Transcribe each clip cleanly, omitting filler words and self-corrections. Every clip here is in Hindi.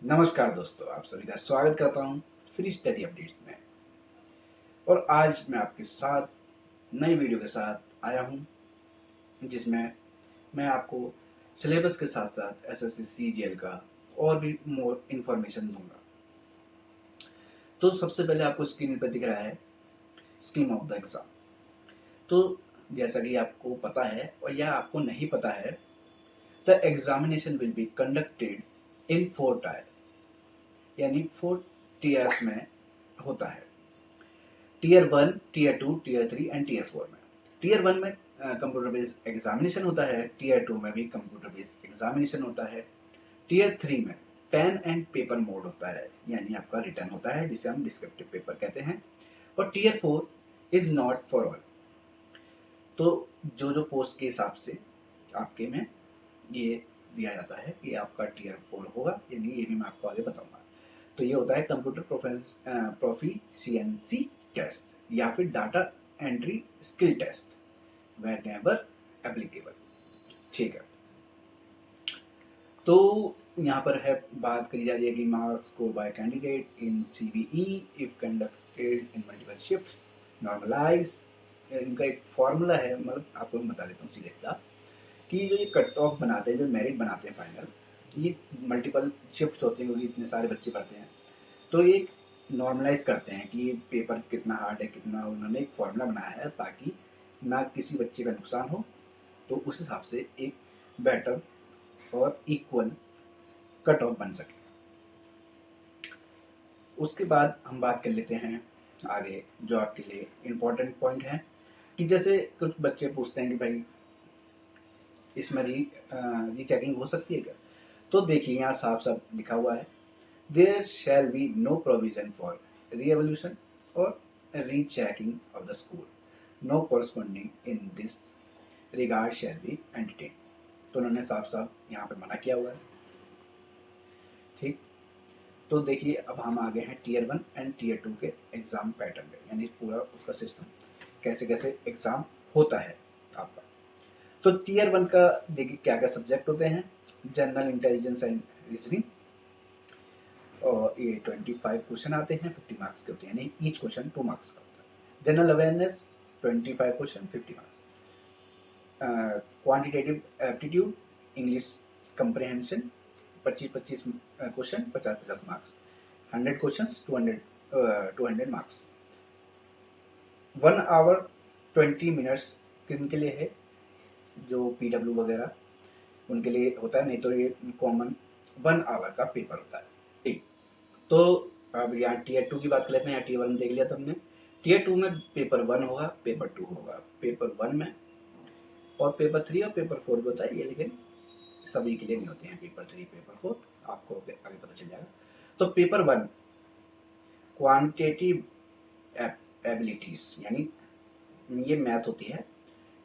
नमस्कार दोस्तों, आप सभी का स्वागत करता हूं फ्री स्टडी अपडेट्स में। और आज मैं आपके साथ नई वीडियो के साथ आया हूं, जिसमें मैं आपको सिलेबस के साथ साथ एसएससी सीजीएल का और भी मोर इन्फॉर्मेशन दूंगा। तो सबसे पहले आपको स्क्रीन पर दिख रहा है स्कीम ऑफ द एग्जाम। तो जैसा कि आपको पता है और या आपको नहीं पता है, the examination will be conducted in 4 tier, यानी 4 टीयर्स में होता है। Tier 1, tier 2, tier 3 and tier 4 में। टीयर 1 में कंप्यूटर बेस्ड एग्जामिनेशन होता है। टीयर 2 में भी कंप्यूटर बेस्ड एग्जामिनेशन होता है। टीयर 3 में पेन एंड पेपर मोड होता है, यानी आपका रिटर्न होता है, जिसे हम डिस्क्रिप्टिव पेपर कहते हैं। और tier 4 is not for all. तो जो जो पोस्ट के हिसाब से आपके में ये दिया जाता है कि आपका टीयर 4 होगा, यानी ये भी मैं आपको आगे बताऊंगा। तो ये होता है कंप्यूटर प्रोफिशिएंसी टेस्ट या फिर data entry skill test were never applicable. ठीक है। तो यहाँ पर है बात करी जा रही है कि मार्क्स को by candidate in CVE if conducted in multiple shifts normalise. इनका एक फॉर्मूला है, मतलब आपको मैं बता देता हूँ सीधे सीधा कि जो ये कट ऑफ बनाते हैं, जो मेरिट बनाते हैं फाइनल, ये मल्टीपल शिफ्ट्स होते हैं क्योंकि इतने सारे बच्चे पढ़ते हैं। तो एक नॉर्मलाइज करते हैं कि पेपर कितना हार्ड है, कितना। उन्होंने एक फॉर्मूला बनाया है ताकि ना किसी बच्चे का नुकसान हो, तो उस हिसाब से एक बेटर और इक्वल कट ऑफ बन सके। उसके बाद हम बात कर लेते हैं आगे, जो आपके लिए इम्पोर्टेंट पॉइंट है कि जैसे कुछ बच्चे पूछते हैं कि भाई इसमें रीचेकिंग हो सकती है क्या। तो देखिए यहाँ साफ साफ लिखा हुआ है, there shall be no provision for re-evaluation or rechecking of the school. No corresponding in this regard shall be entertained. तो उन्होंने साफ साफ यहाँ पर मना किया हुआ है। ठीक। तो देखिए अब हम आगे हैं टीयर 1 एंड टीयर 2 के एग्जाम पैटर्न पे, यानी पूरा उसका सिस्टम कैसे कैसे एग्जाम होता है आपका। तो टीयर 1 का देखिए क्या क्या सब्जेक्ट होते हैं। जनरल इंटेलिजेंस एंड रीजनिंग, और ये 25 क्वेश्चन आते हैं, 50 मार्क्स के होते हैं, यानी ईच क्वेश्चन 2 मार्क्स का होता है। General awareness 25 question 50 marks. Quantitative aptitude English comprehension 25-25 question 50-50 marks. 100 question 200 marks. 1 hour 20 minutes किन के लिए है, जो पीडब्ल्यू वगैरह उनके लिए होता है, नहीं तो ये कॉमन 1 आवर का पेपर होता है। ठीक। तो अब यहाँ टीयर 2 की बात कर लेते हैं। यहाँ टीयर 1 देख लिया तो हमने। टीयर 2 में पेपर 1 होगा, पेपर 2 होगा। पेपर 1 में और पेपर 3 और पेपर 4 भी होता है ये, लेकिन सभी के लिए नहीं होते हैं पेपर 3 पेपर 4, आपको आगे पता चल जाएगा। तो पेपर 1 क्वांटिटेटिव एबिलिटीज, यानी ये मैथ होती है।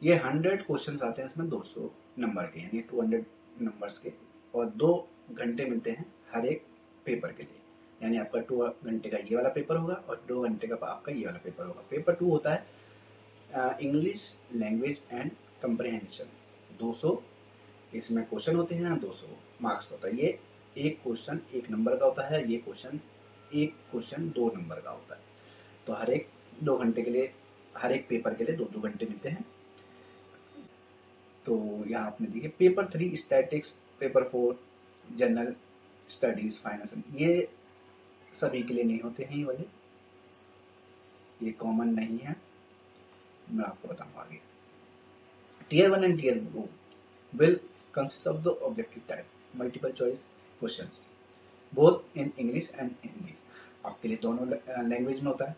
ये 100 क्वेश्चन आते हैं, इसमें 200 नंबर के, यानी 200 नंबर्स के, और 2 घंटे मिलते हैं हर एक पेपर के लिए। यानी आपका 2 घंटे का ये वाला पेपर होगा और 2 घंटे का आपका ये वाला पेपर होगा। पेपर 2 होता है इंग्लिश लैंग्वेज एंड कंप्रहेंशन, 200 इसमें क्वेश्चन होते हैं, 200 मार्क्स होता है। ये एक क्वेश्चन 1 नंबर का होता है, ये क्वेश्चन 1 क्वेश्चन 2 नंबर का होता है। तो हर एक 2 घंटे के लिए, हर एक पेपर के लिए 2-2 घंटे मिलते हैं। तो यहाँ आपने देखिए paper 3 statics, paper 4 general studies finance, ये सभी के लिए नहीं होते हैं ये वाले, ये कॉमन नहीं है, मैं आपको बताऊंगा आगे। Tier 1 and tier 2 will consist of the objective type multiple choice questions both in English and Hindi. आपके लिए दोनों लैंग्वेज में होता है,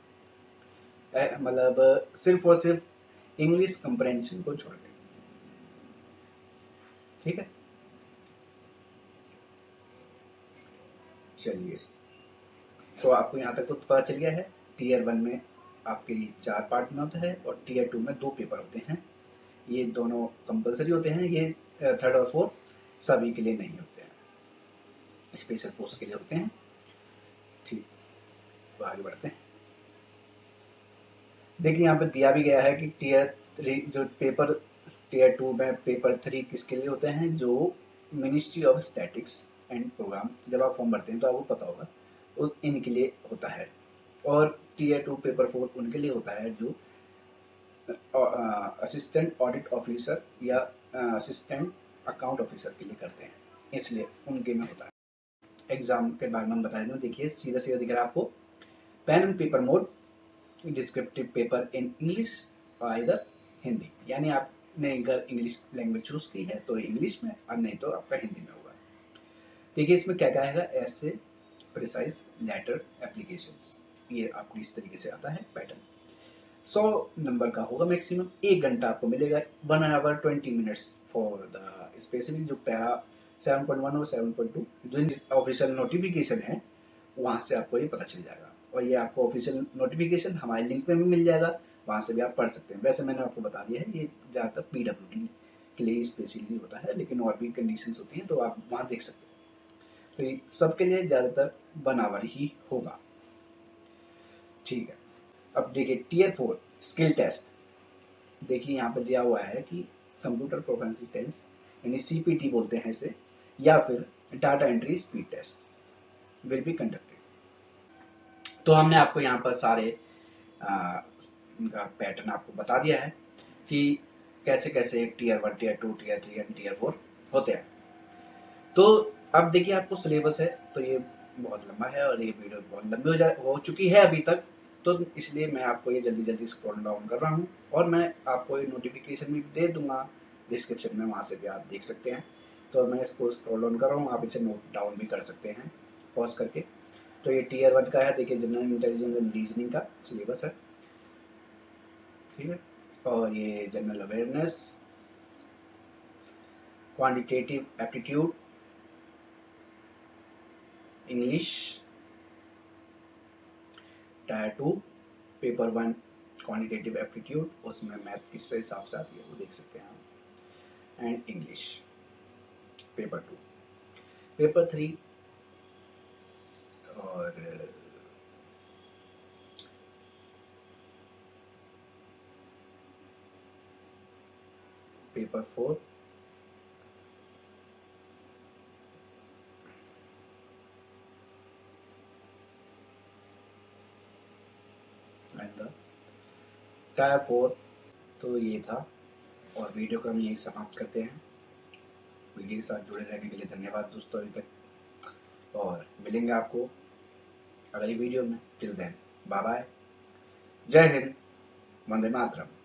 मतलब सिर्फ और सिर्फ इंग्लिश कंप्रहेंशन को छोड़ के। ठीक है, चलिए। तो आपको यहाँ तक तो पता चल गया है। टीयर 1 में आपके 4 पार्ट में होता है और टीयर 2 में 2 पेपर होते हैं। ये दोनों कंपलसरी होते हैं। ये 3rd और 4th सभी के लिए नहीं होते हैं, स्पेशल पोस्ट के लिए होते हैं। ठीक, तो आगे बढ़ते हैं। देखिए यहाँ पे दिया भी गया है कि टीयर 3 जो पेपर, टीयर 2 में पेपर 3 किसके लिए होते हैं, जो ministry of statics and program, जब आप फॉर्म भरते हैं तो आपको पता होगा, इनके लिए होता है। और टीयर 2 पेपर 4 उनके लिए होता है जो असिस्टेंट ऑडिट ऑफिसर या असिस्टेंट अकाउंट ऑफिसर के लिए करते हैं, इसलिए उनके में होता है। एग्जाम के बारे में हम बता दें, देखिए सीधा सीधा दिख रहा है आपको, pen and paper mode, descriptive paper in English और इधर हिंदी, यानी आपने अगर इंग्लिश लैंग्वेज चूज की है तो इंग्लिश में, और नहीं तो आपका हिंदी में होगा। देखिए इसमें क्या क्या आएगा, ऐसे प्रिसाइज लेटर एप्लीकेशंस, ये आपको इस तरीके से आता है पैटर्न। 100 नंबर का होगा मैक्सिमम, 1 घंटा आपको मिलेगा, 1 hour 20 minutes for the specific जो पैरा 7.1 और 7.2 जो ऑफिशियल नोटिफिकेशन है वहाँ से आपको ये पता चल जाएगा। और ये आपको ऑफिशियल नोटिफिकेशन हमारे लिंक में भी मिल जाएगा, वहाँ से भी आप पढ़ सकते हैं। वैसे मैंने आपको बता दिया है, ये ज़्यादातर पीडब्ल्यूडी के लिए स्पेशली होता है, लेकिन और भी कंडीशंस होती हैं तो आप वहाँ देख सकते हैं। तो ये सबके लिए ज़्यादातर 1 hour ही होगा, ठीक है। अब देखिए टीयर 4 स्किल टेस्ट, देखिए यहाँ पर दिया हुआ है कि कंप्यूटर प्रोफिशिएंसी टेस्ट यानी सीपीटी बोलते हैं इसे, या फिर data entry speed test will be conducted. तो हमने आपको यहाँ पर सारे इनका पैटर्न आपको बता दिया है कि कैसे कैसे tier 1, tier 2, tier 3 and tier 4 होते हैं। तो अब देखिए आपको सिलेबस है, तो ये बहुत लंबा है और ये वीडियो बहुत लंबी हो चुकी है अभी तक, तो इसलिए मैं आपको ये जल्दी जल्दी स्क्रॉल डाउन कर रहा हूँ, और मैं आपको ये नोटिफिकेशन भी दे दूंगा डिस्क्रिप्शन में, वहाँ से भी आप देख सकते हैं। तो मैं इसको स्क्रॉल डाउन कर रहा हूँ, आप इसे नोट डाउन भी कर सकते हैं पॉज करके। तो ये टीयर 1 का है, देखिए जनरल इंटेलिजेंस एंड रीजनिंग का सिलेबस है, ठीक है। और ये general awareness, quantitative aptitude, English, tyre 2 paper 1 quantitative aptitude, उसमें मैथ किस हिसाब से आती है वो देख सकते हैं आप, एंड इंग्लिश पेपर 2, पेपर 3 और पेपर 4 एंड द टायर 4। तो ये था, और वीडियो को हम यही समाप्त करते हैं। वीडियो के साथ जुड़े रहने के लिए धन्यवाद दोस्तों अभी तक, और मिलेंगे आपको अगली वीडियो में। टिल देन बाय बाय, जय हिंद, वंदे मातरम।